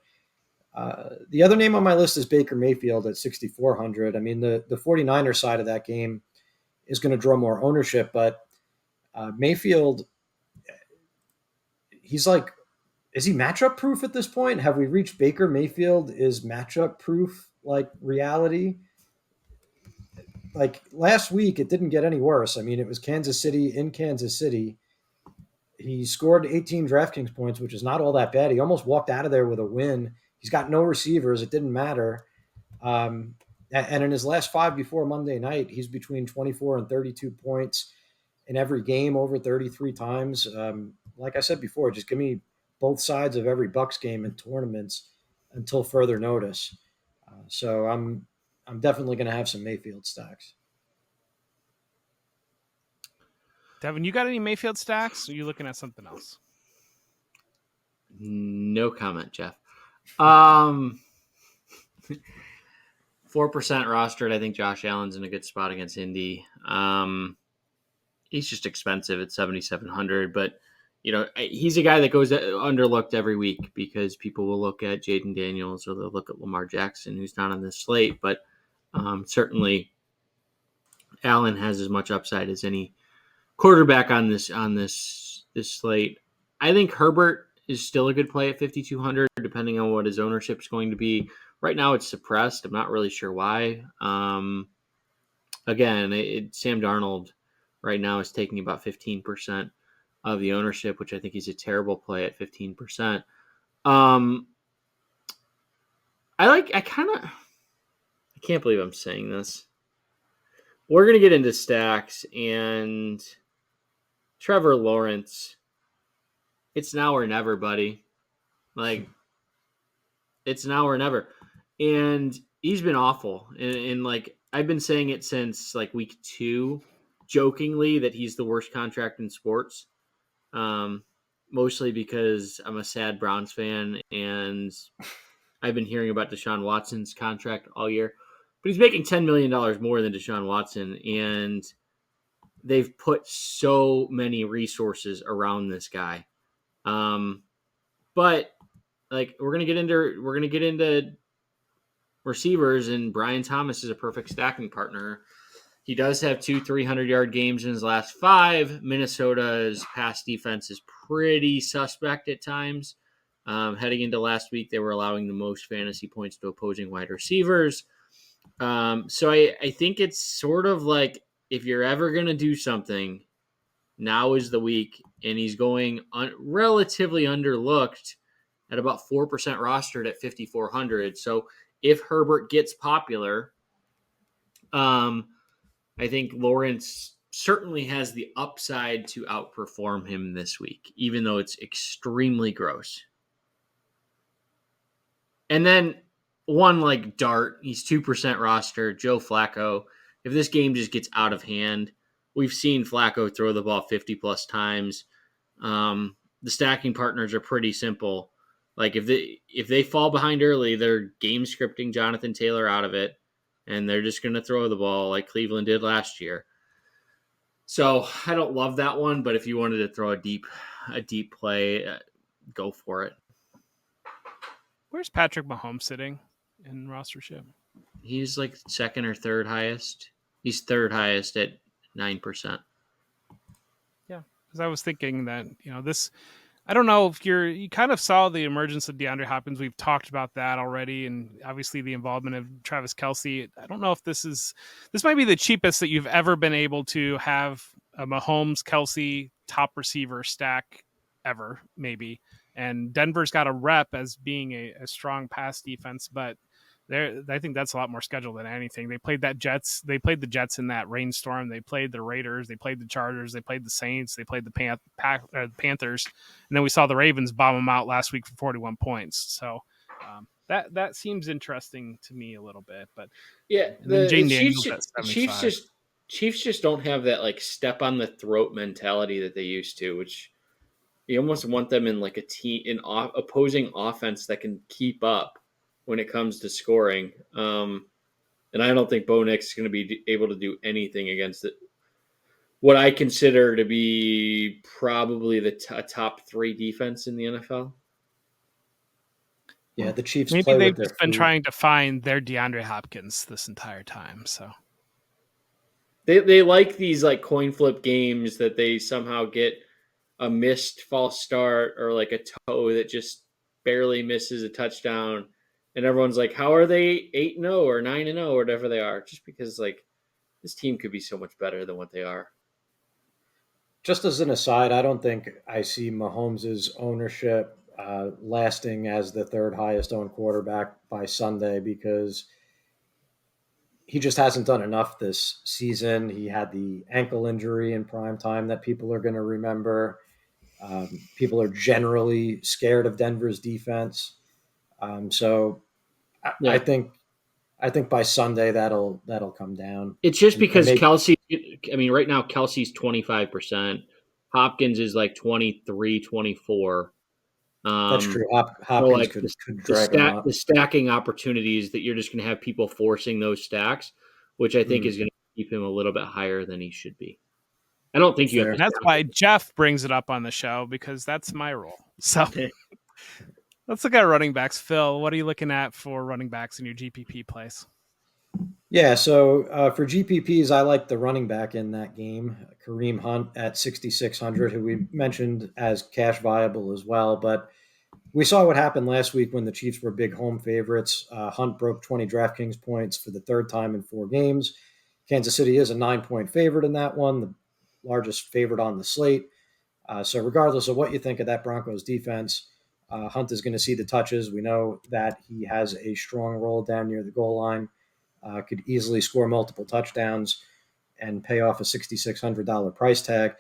The other name on my list is Baker Mayfield at 6,400. The 49er side of that game is going to draw more ownership, but Mayfield, is he matchup proof at this point? Have we reached Baker Mayfield is matchup proof reality? Last week, it didn't get any worse. It was Kansas City in Kansas City. He scored 18 DraftKings points, which is not all that bad. He almost walked out of there with a win. He's got no receivers. It didn't matter. And in his last 5 before Monday night, he's between 24 and 32 points in every game, over 33 times. Like I said before, just give me both sides of every Bucs game in tournaments until further notice. So I'm definitely going to have some Mayfield stacks. Devin, you got any Mayfield stacks? Or are you looking at something else? No comment, Jeff. 4% rostered. I think Josh Allen's in a good spot against Indy. He's just expensive at 7,700, but he's a guy that goes underlooked every week because people will look at Jaden Daniels or they'll look at Lamar Jackson, who's not on this slate. But certainly, Allen has as much upside as any quarterback on this slate. I think Herbert is still a good play at 5,200, depending on what his ownership is going to be. Right now, it's suppressed. I'm not really sure why. Again, Sam Darnold right now is taking about 15% of the ownership, which I think is a terrible play at 15%. I can't believe I'm saying this. We're going to get into stacks, and Trevor Lawrence, it's now or never, buddy. It's now or never. And he's been awful. And I've been saying it since week 2, jokingly, that he's the worst contract in sports. Mostly because I'm a sad Browns fan and I've been hearing about Deshaun Watson's contract all year. But he's making $10 million more than Deshaun Watson, and they've put so many resources around this guy. But like we're gonna get into receivers, and Brian Thomas is a perfect stacking partner. He does have 2 300-yard games in his last 5. Minnesota's pass defense is pretty suspect at times. Heading into last week, they were allowing the most fantasy points to opposing wide receivers. So I think it's sort of like if you're ever going to do something, now is the week, and he's going relatively underlooked at about 4% rostered at 5,400. So if Herbert gets popular, I think Lawrence certainly has the upside to outperform him this week, even though it's extremely gross. And then one like Dart, he's 2% roster, Joe Flacco. If this game just gets out of hand, we've seen Flacco throw the ball 50 plus times. The stacking partners are pretty simple. Like if they fall behind early, they're game scripting Jonathan Taylor out of it, and they're just going to throw the ball like Cleveland did last year. So I don't love that one, but if you wanted to throw a deep play, go for it. Where's Patrick Mahomes sitting in rostership? He's like second or third highest. He's third highest at 9%. Yeah, because I was thinking that this. I don't know if you kind of saw the emergence of DeAndre Hopkins. We've talked about that already, and obviously the involvement of Travis Kelce. I don't know if this might be the cheapest that you've ever been able to have a Mahomes Kelce top receiver stack ever, maybe. And Denver's got a rep as being a strong pass defense, but I think that's a lot more scheduled than anything. They played the Jets in that rainstorm. They played the Raiders. They played the Chargers. They played the Saints. They played the Panthers. And then we saw the Ravens bomb them out last week for 41 points. So that seems interesting to me a little bit. But yeah, the Chiefs just don't have that like step on the throat mentality that they used to, which you almost want them in like a team in opposing offense that can keep up when it comes to scoring. And I don't think Bo Nix is going to be able to do anything against it. What I consider to be probably the top 3 defense in the NFL. Yeah, the Chiefs maybe play they've with just been trying to find their DeAndre Hopkins this entire time. So they like these like coin flip games that they somehow get a missed false start or like a toe that just barely misses a touchdown, and everyone's like, how are they 8-0 or 9-0 or whatever they are? Just because like this team could be so much better than what they are. Just as an aside, I don't think I see Mahomes' ownership lasting as the third highest owned quarterback by Sunday because he just hasn't done enough this season. He had the ankle injury in prime time that people are going to remember. People are generally scared of Denver's defense. So I think by Sunday that'll come down. It's just because Kelce. I mean, right now Kelce's 25%. Hopkins is like 23, 24. That's true. Hopkins so like could drag him up. The stacking opportunities that you're just going to have people forcing those stacks, which I think is going to keep him a little bit higher than he should be. I don't think you have to. That's why Jeff brings it up on the show because that's my role. So let's look at running backs. Phil, what are you looking at for running backs in your GPP plays? Yeah, so for GPPs, I like the running back in that game, Kareem Hunt at 6,600, who we mentioned as cash viable as well. But we saw what happened last week when the Chiefs were big home favorites. Hunt broke 20 DraftKings points for the third time in 4 games. Kansas City is a 9-point favorite in that one, the largest favorite on the slate. So regardless of what you think of that Broncos defense, Hunt is going to see the touches. We know that he has a strong role down near the goal line. Could easily score multiple touchdowns and pay off a $6,600 price tag.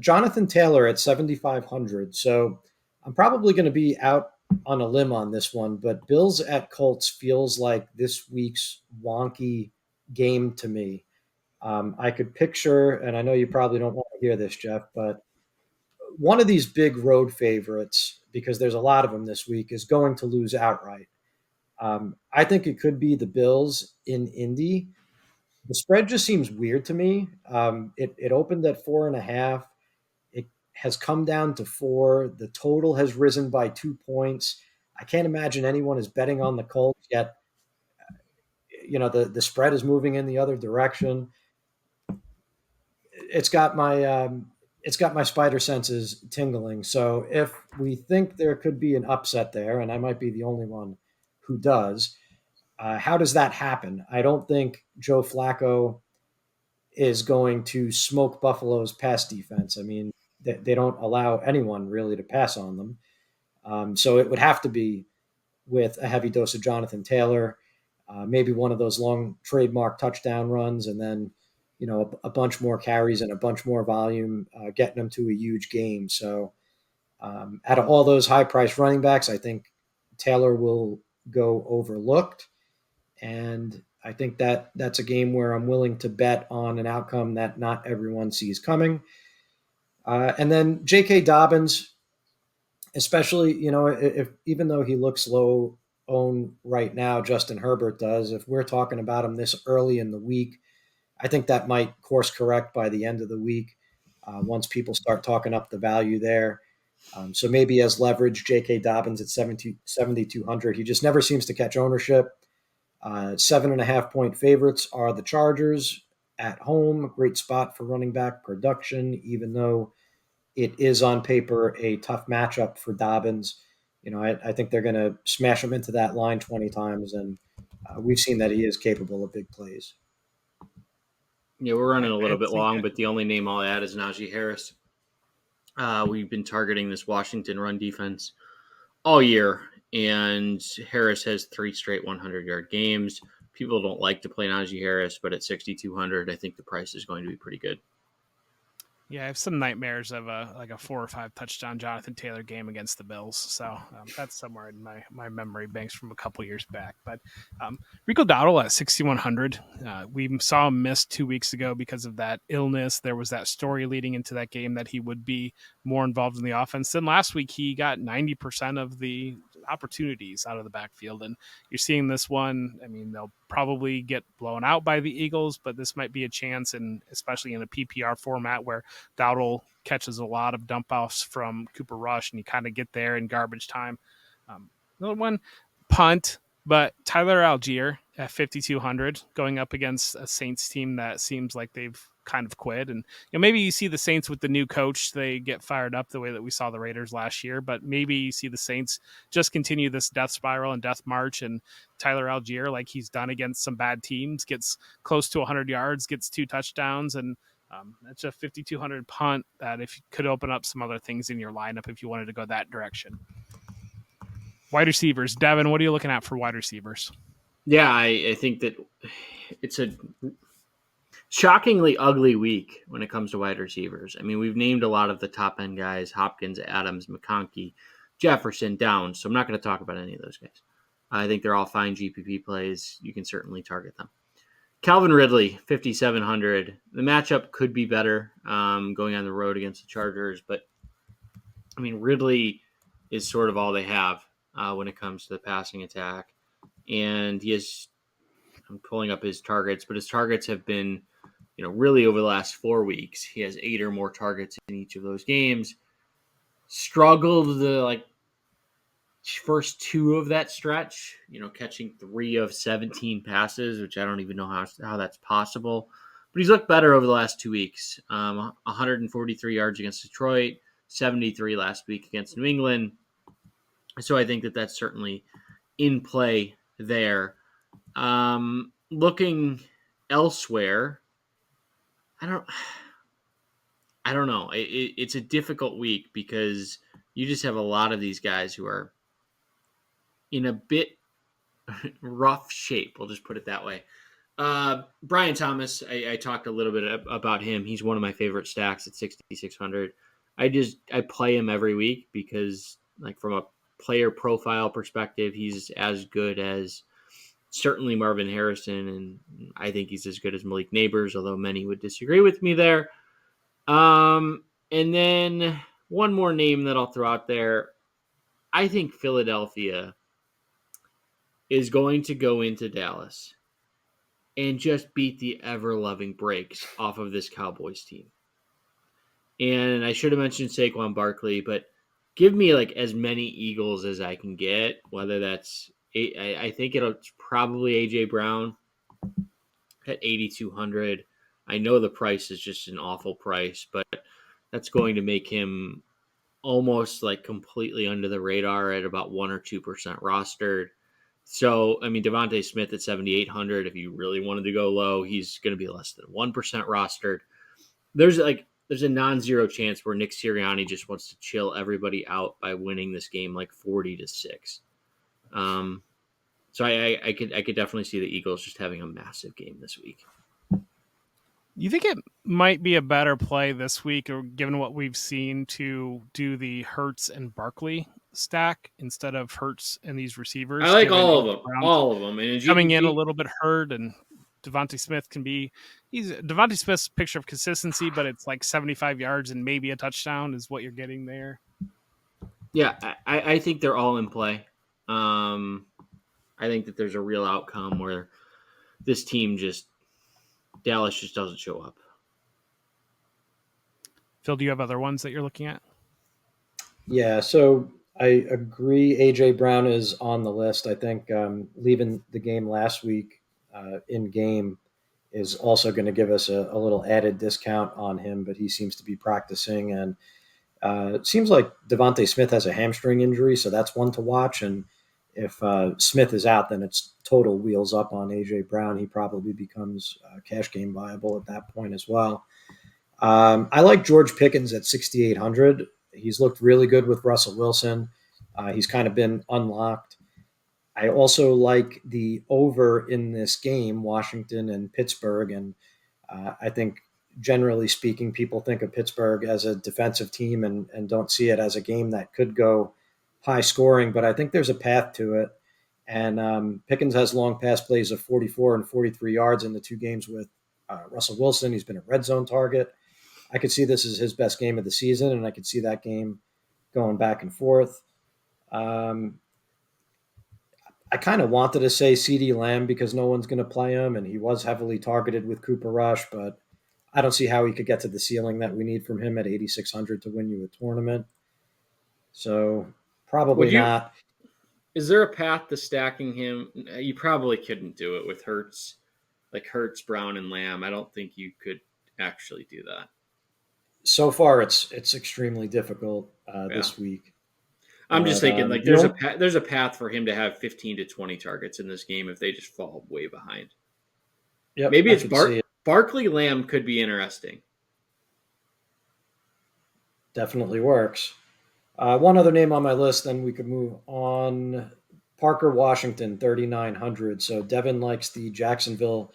Jonathan Taylor at 7,500. So I'm probably going to be out on a limb on this one, but Bills at Colts feels like this week's wonky game to me. I could picture, and I know you probably don't want to hear this, Jeff, but one of these big road favorites, because there's a lot of them this week, is going to lose outright. I think it could be the Bills in Indy. The spread just seems weird to me. It opened at 4.5. It has come down to 4. The total has risen by 2 points. I can't imagine anyone is betting on the Colts yet. The spread is moving in the other direction. It's got my spider senses tingling. So if we think there could be an upset there, and I might be the only one who does, how does that happen? I don't think Joe Flacco is going to smoke Buffalo's pass defense. I mean, they don't allow anyone really to pass on them. So it would have to be with a heavy dose of Jonathan Taylor, maybe one of those long trademark touchdown runs, and then a bunch more carries and a bunch more volume, getting them to a huge game. So out of all those high priced running backs, I think Taylor will go overlooked. And I think that's a game where I'm willing to bet on an outcome that not everyone sees coming. And then J.K. Dobbins, especially, if even though he looks low owned right now, Justin Herbert does. If we're talking about him this early in the week, I think that might course correct by the end of the week once people start talking up the value there. So maybe as leverage, J.K. Dobbins at 7,200. He just never seems to catch ownership. 7.5 point favorites are the Chargers at home. Great spot for running back production, even though it is on paper a tough matchup for Dobbins. I think they're going to smash him into that line 20 times, and we've seen that he is capable of big plays. Yeah, we're running a little bit long, that. but the only name I'll add is Najee Harris. We've been targeting this Washington run defense all year, and Harris has 3 straight 100-yard games. People don't like to play Najee Harris, but at 6,200, I think the price is going to be pretty good. Yeah, I have some nightmares of a 4 or 5 touchdown Jonathan Taylor game against the Bills. So that's somewhere in my memory banks from a couple years back. But Rico Dowdle at 6,100. We saw him miss 2 weeks ago because of that illness. There was that story leading into that game that he would be more involved in the offense. Then last week he got 90% of the opportunities out of the backfield. And you're seeing this one. I mean, they'll probably get blown out by the Eagles, but this might be a chance, and especially in a PPR format where Dowdle catches a lot of dump offs from Cooper Rush, and you kind of get there in garbage time. Another one, punt, but Tyler Algier at 5,200 going up against a Saints team that seems like they've kind of quit. And maybe you see the Saints with the new coach, they get fired up the way that we saw the Raiders last year, but maybe you see the Saints just continue this death spiral and death march, and Tyler Algier, like he's done against some bad teams, gets close to 100 yards, gets 2 touchdowns, and that's a 5,200 punt that if you could open up some other things in your lineup if you wanted to go that direction. Wide receivers. Devin, what are you looking at for wide receivers? Yeah, I think that it's a shockingly ugly week when it comes to wide receivers. I mean, we've named a lot of the top end guys: Hopkins, Adams, McConkey, Jefferson, Downs. So I'm not going to talk about any of those guys. I think they're all fine GPP plays. You can certainly target them. Calvin Ridley, 5,700. The matchup could be better going on the road against the Chargers, but I mean, Ridley is sort of all they have when it comes to the passing attack. And I'm pulling up his targets, but his targets have been, really over the last 4 weeks. He has 8 or more targets in each of those games. Struggled the first 2 of that stretch, catching 3 of 17 passes, which I don't even know how that's possible. But he's looked better over the last 2 weeks. 143 yards against Detroit, 73 last week against New England. So I think that that's certainly in play there. Looking elsewhere, I don't know. It's a difficult week because you just have a lot of these guys who are in a bit rough shape. We'll just put it that way. Brian Thomas, I talked a little bit about him. He's one of my favorite stacks at 6,600. I play him every week because, from a player profile perspective, he's as good as certainly Marvin Harrison, and I think he's as good as Malik Neighbors, although many would disagree with me there. And then one more name that I'll throw out there. I think Philadelphia is going to go into Dallas and just beat the ever-loving brakes off of this Cowboys team. And I should have mentioned Saquon Barkley, but give me like as many Eagles as I can get, whether that's I think it's probably AJ Brown at 8,200. I know the price is just an awful price, but that's going to make him almost like completely under the radar at about 1 or 2% rostered. So, I mean, Devontae Smith at 7,800, if you really wanted to go low, he's going to be less than 1% rostered. There's a non-zero chance where Nick Sirianni just wants to chill everybody out by winning this game like 40-6. So I could definitely see the Eagles just having a massive game this week. You think it might be a better play this week, or given what we've seen, to do the Hurts and Barkley stack instead of Hurts and these receivers? I like all of them. And coming in a little bit hurt, and Devontae Smith he's Devontae Smith's picture of consistency, but it's like 75 yards and maybe a touchdown is what you're getting there. Yeah, I think they're all in play. I think that there's a real outcome where this team Dallas just doesn't show up. Phil, do you have other ones that you're looking at? Yeah, so I agree. AJ Brown is on the list. I think leaving the game last week in game is also going to give us a little added discount on him, but he seems to be practicing. And it seems like Devontae Smith has a hamstring injury, so that's one to watch. And if Smith is out, then it's total wheels up on AJ Brown. He probably becomes cash game viable at that point as well. I like George Pickens at 6,800. He's looked really good with Russell Wilson. He's kind of been unlocked. I also like the over in this game, Washington and Pittsburgh. And I think, generally speaking, people think of Pittsburgh as a defensive team and don't see it as a game that could go high scoring. But I think there's a path to it. And Pickens has long pass plays of 44 and 43 yards in the two games with Russell Wilson. He's been a red zone target. I could see this as his best game of the season, and I could see that game going back and forth. I kind of wanted to say CeeDee Lamb because no one's going to play him, and he was heavily targeted with Cooper Rush, but I don't see how he could get to the ceiling that we need from him at 8,600 to win you a tournament. So probably not. Is there a path to stacking him? You probably couldn't do it with Hurts, like Hurts, Brown, and Lamb. I don't think you could actually do that. So far, it's extremely difficult this week. I'm just thinking like there's a path for him to have 15 to 20 targets in this game if they just fall way behind. Yep, maybe it's Barkley Lamb could be interesting. Definitely works. One other name on my list, then we could move on. Parker Washington, 3,900. So Devin likes the Jacksonville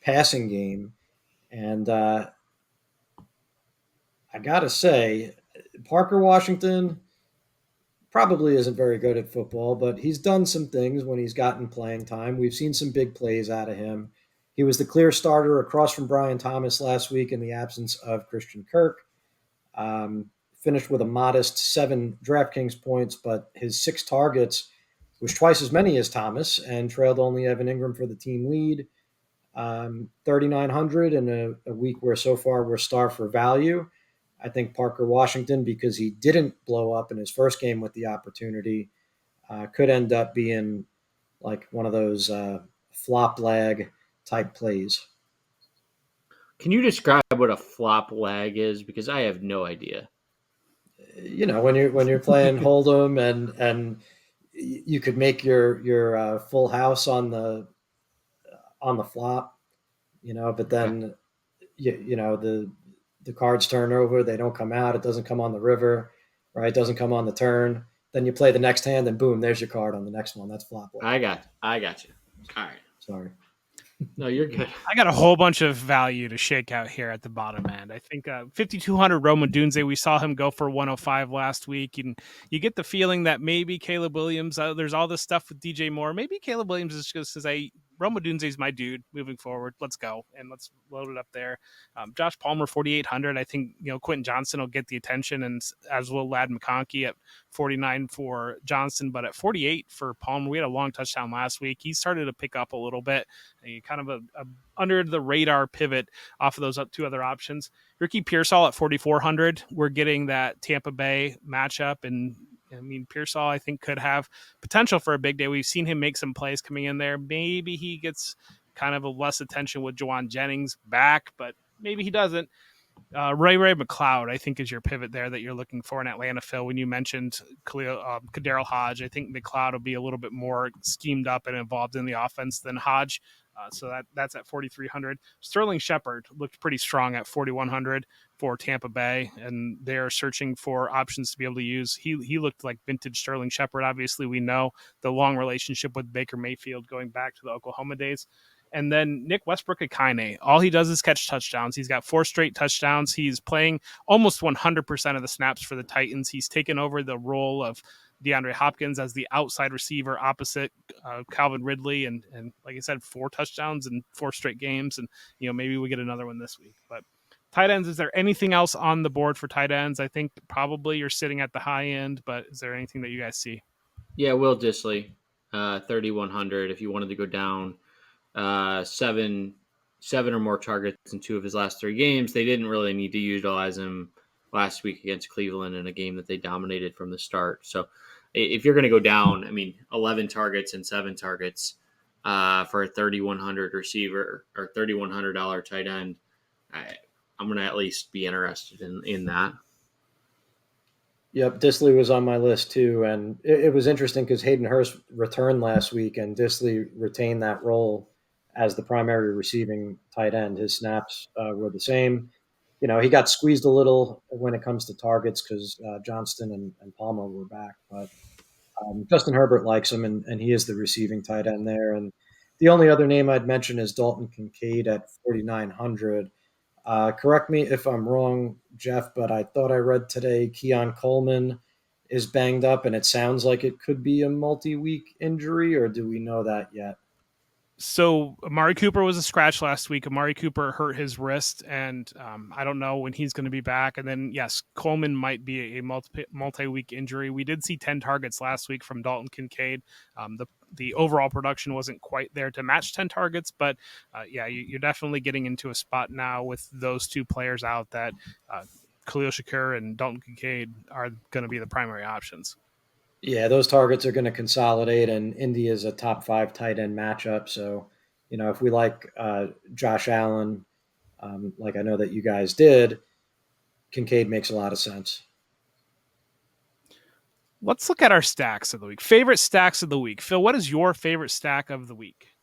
passing game, and I gotta say, Parker Washington probably isn't very good at football, but he's done some things when he's gotten playing time. We've seen some big plays out of him. He was the clear starter across from Brian Thomas last week in the absence of Christian Kirk. Finished with a modest 7 DraftKings points, but his 6 targets was twice as many as Thomas and trailed only Evan Ingram for the team lead. 3,900 in a week where so far we're starved for value. I think Parker Washington, because he didn't blow up in his first game with the opportunity, could end up being like one of those flop lag type plays. Can you describe what a flop lag is? Because I have no idea. You know, when you're playing Hold'em and you could make your full house on the flop, you know, but then you know the cards turn over, they don't come out, it doesn't come on the river, right? It doesn't come on the turn. Then you play the next hand, and boom, there's your card on the next one. That's flop lag. I got you. All right. Sorry. No, you're good. I got a whole bunch of value to shake out here at the bottom end. I think 5,200 Roma Dunze, we saw him go for 105 last week. And you get the feeling that maybe Caleb Williams, there's all this stuff with DJ Moore. Maybe Caleb Williams is just going to say, Rome Odunze's my dude moving forward. Let's go and let's load it up there. Josh Palmer 4,800. I think Quentin Johnson will get the attention, and as will Ladd McConkey at 49 for Johnson, but at 48 for Palmer. We had a long touchdown last week. He started to pick up a little bit. Kind of a under the radar pivot off of those two other options. Ricky Pearsall at 4,400. We're getting that Tampa Bay matchup, and I mean, Pearsall, I think, could have potential for a big day. We've seen him make some plays coming in there. Maybe he gets kind of a less attention with Juwan Jennings back, but maybe he doesn't. Ray McLeod, I think, is your pivot there that you're looking for in Atlanta, Phil. When you mentioned Kadarrell Hodge, I think McLeod will be a little bit more schemed up and involved in the offense than Hodge. So that's at 4,300. Sterling Shepard looked pretty strong at 4,100 for Tampa Bay, and they're searching for options to be able to use. He looked like vintage Sterling Shepard. Obviously, we know the long relationship with Baker Mayfield going back to the Oklahoma days. And then Nick Westbrook-Akine, all he does is catch touchdowns. He's got 4 straight touchdowns. He's playing almost 100% of the snaps for the Titans. He's taken over the role of DeAndre Hopkins as the outside receiver opposite Calvin Ridley. And like I said, 4 touchdowns in 4 straight games. And, maybe we get another one this week. But tight ends, is there anything else on the board for tight ends? I think probably you're sitting at the high end, but is there anything that you guys see? Yeah, Will Dissly, 3,100. If you wanted to go down, 7 or more targets in 2 of his last 3 games. They didn't really need to utilize him last week against Cleveland in a game that they dominated from the start. So if you're going to go down, 11 targets and 7 targets for a 3,100 receiver or $3,100 tight end, I'm going to at least be interested in that. Yep, Dissly was on my list too, and it was interesting because Hayden Hurst returned last week, and Dissly retained that role as the primary receiving tight end. His snaps were the same. He got squeezed a little when it comes to targets because Johnston and Palmer were back, but Justin Herbert likes him, and he is the receiving tight end there. And the only other name I'd mention is Dalton Kincaid at 4,900. Correct me if I'm wrong, Jeff, but I thought I read today Keon Coleman is banged up, and it sounds like it could be a multi-week injury, or do we know that yet? So Amari Cooper was a scratch last week. Amari Cooper hurt his wrist, and I don't know when he's going to be back. And then, yes, Coleman might be a multi-week injury. We did see 10 targets last week from Dalton Kincaid. The overall production wasn't quite there to match 10 targets, but you're definitely getting into a spot now with those 2 players out that Khalil Shakur and Dalton Kincaid are going to be the primary options. Yeah, those targets are going to consolidate, and Indy is a top 5 tight end matchup. So, if we like Josh Allen, like I know that you guys did, Kincaid makes a lot of sense. Let's look at our stacks of the week. Favorite stacks of the week. Phil, what is your favorite stack of the week?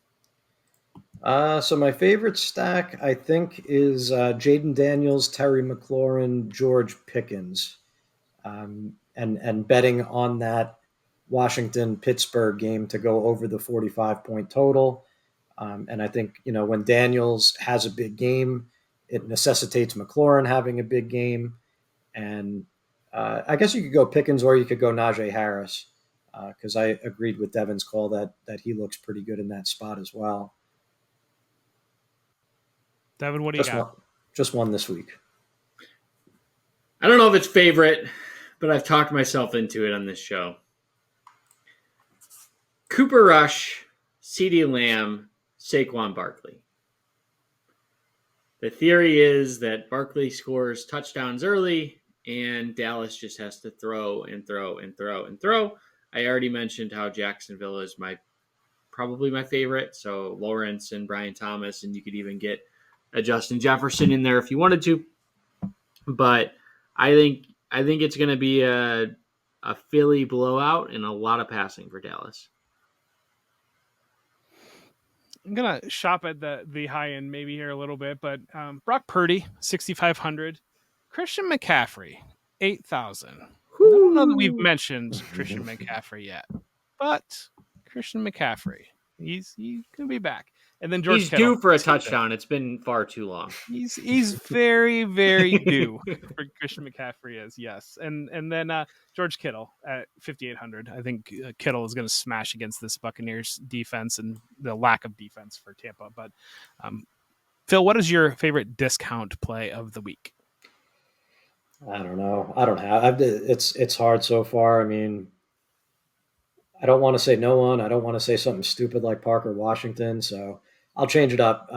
So my favorite stack, I think, is Jaden Daniels, Terry McLaurin, George Pickens. And betting on that Washington-Pittsburgh game to go over the 45-point total. And I think, when Daniels has a big game, it necessitates McLaurin having a big game. And I guess you could go Pickens or you could go Najee Harris because I agreed with Devin's call that he looks pretty good in that spot as well. Devin, what do you got? Just one this week. I don't know if it's favorite, but I've talked myself into it on this show. Cooper Rush, CeeDee Lamb, Saquon Barkley. The theory is that Barkley scores touchdowns early, and Dallas just has to throw and throw and throw and throw. I already mentioned how Jacksonville is probably my favorite. So Lawrence and Brian Thomas, and you could even get a Justin Jefferson in there if you wanted to. But I think it's going to be a Philly blowout and a lot of passing for Dallas. I'm going to shop at the high end maybe here a little bit, but Brock Purdy, 6,500. Christian McCaffrey, 8,000. I don't know that we've mentioned Christian McCaffrey yet, but Christian McCaffrey. He's gonna be back. And then George He's Kittle. due for a touchdown. It's been far too long. He's very, very due for Christian McCaffrey is, yes. And then George Kittle at 5,800. I think Kittle is going to smash against this Buccaneers defense and the lack of defense for Tampa. But Phil, what is your favorite discount play of the week? I don't know. I don't have. It's hard so far. I mean, I don't want to say no one. I don't want to say something stupid like Parker Washington. So I'll change it up.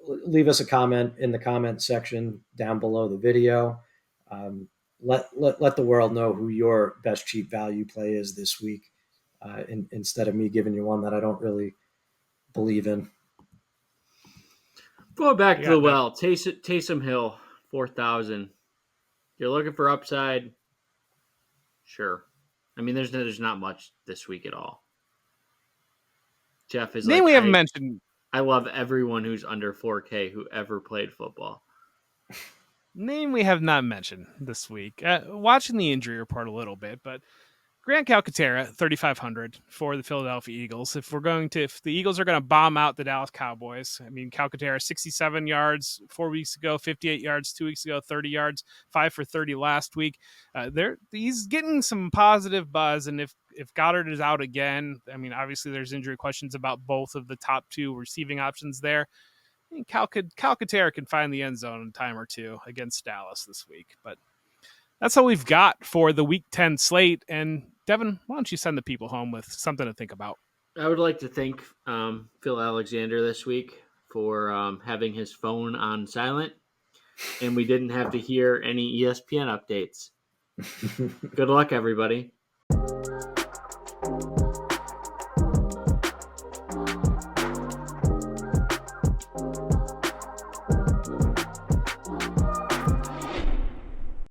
Leave us a comment in the comment section down below the video. Let the world know who your best cheap value play is this week, instead of me giving you one that I don't really believe in. Going back to the well, Taysom Hill, 4,000. You're looking for upside? Sure. I mean, there's not much this week at all. Jeff is name like, we haven't mentioned. I love everyone who's under 4K who ever played football. Name we have not mentioned this week. Watching the injury report a little bit, but Grant Calcaterra, 3,500 for the Philadelphia Eagles. If the Eagles are going to bomb out the Dallas Cowboys, I mean, Calcaterra, 67 yards 4 weeks ago, 58 yards 2 weeks ago, 30 yards, 5 for 30 last week. He's getting some positive buzz, and if Goddard is out again, I mean, obviously there's injury questions about both of the top two receiving options there. I mean, Calcaterra can find the end zone in a time or two against Dallas this week, but that's all we've got for the Week 10 slate. And Devin, why don't you send the people home with something to think about? I would like to thank Phil Alexander this week for having his phone on silent, and we didn't have to hear any ESPN updates. Good luck, everybody.